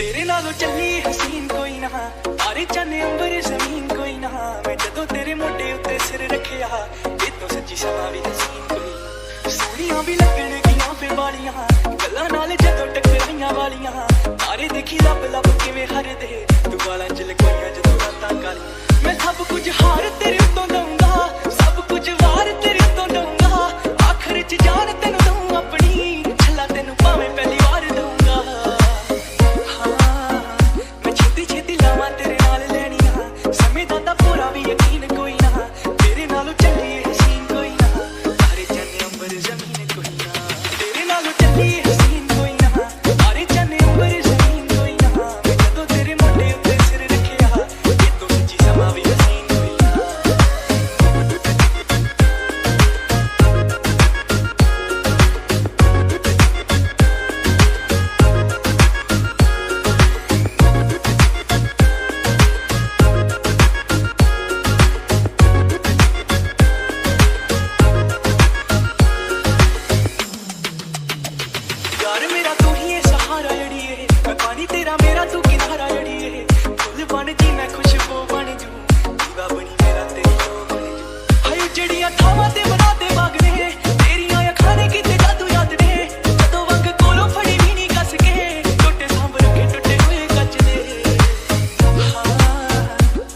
तेरे नालों चली हसीन कोई ना, तारे चन्ने अंबर जमीन कोई ना। मैं जदों तेरे मोढे उत्ते सिर रखिया, ये तो सच्ची समा भी हसीन कोई। सोहणियां भी लगण गियां फे वालियां, गल्लां नाल जदों टकराइयां वालियां। तारे देखी लब लब किवें हरदे, तू वालां च लकोइयां जदों रातां कालियां। मैं सब कुछ हार तेरे उत्तों दऊंगा, सब कुछ वार तेरे उत्तों दऊंगा। आखिर च जान तैनूं दऊं अपनी, छल्ला तैनूं भावें पहली वार दऊंगा। मैं छेती छेती लावां तेरे नाल लैणियां, समय दा तां पूरा भी यकीन कोई ना। तेरे नालों चली हसीन कोई ना, तारे चन्ने अंबर जमीन कोई ना। तेरे नालों चली हसीन कोई ना, तारे चन्ने अंबर जमीन कोई ना। मैं जदों तेरे मोढे उत्ते सिर रखिया, ये तो सच्ची समा भी हसीन कोई ना। यार मेरा तू ही है सहारा जड़िए, मैं पानी तेरा मेरा तू किनारा जड़िए। फुल बन जी मैं खुशबू बन जू, दीवा बनी मेरा तेरी लो बन जू। हाय जड़ियां थावां ते बना दे बागने, तेरियां अखां ने कीते जादू याद ने। जदों वंग कोलों फड़ी भी नहीं कस के, टुटे सांभ रखे टुटे हुए कच दे।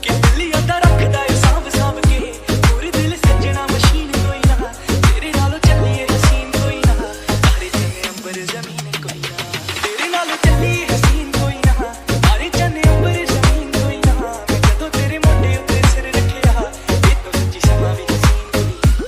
कि दिलियां दा रखदा ए सांभ सांभ के, पूरे दिल सजना मशीन कोई ना। तेरे नालों चली हसीन कोई ना, तारे चन्ने अंबर जमीन कोई ना। तेरे नालों चली हसीन कोई ना, तारे चन्ने अंबर जमीन कोई ना। मैं जदों तेरे मोढे उत्ते सिर रखिया, ये तो सच्ची समा भी हसीन कोई ना।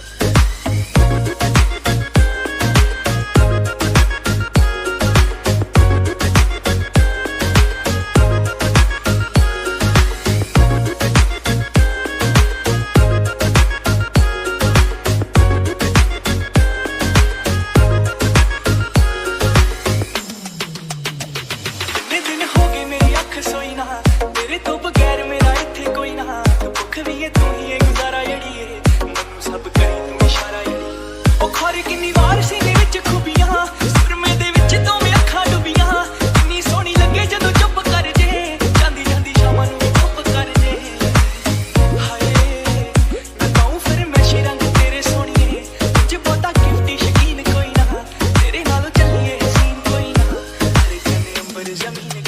कितने दिन हो गए मेरी अख सोई ना, तेरे तो बगैर मेरा इत्थे कोई ना। तू भुख भी है तू ही है गुजारा जड़िए, मैनू सब करी तू इशारा जड़ी। ओ खोरी किन्नी वार सीने विच खूबियां, सुरमे दे विच दोवें अखां डुबियां। किन्नी सोहनी लगे जदों चुप कर जे, जांदी जांदी शामां नूं चुप कर जे। हाय मैं कहूं फिर मैं रंग तेरे सोहणीए, तुझ बहुता गिफ्टी शकीन कोई ना। तेरे नालों चलिए हसीन कोई ना, तारे चन्ने अंबर जमीन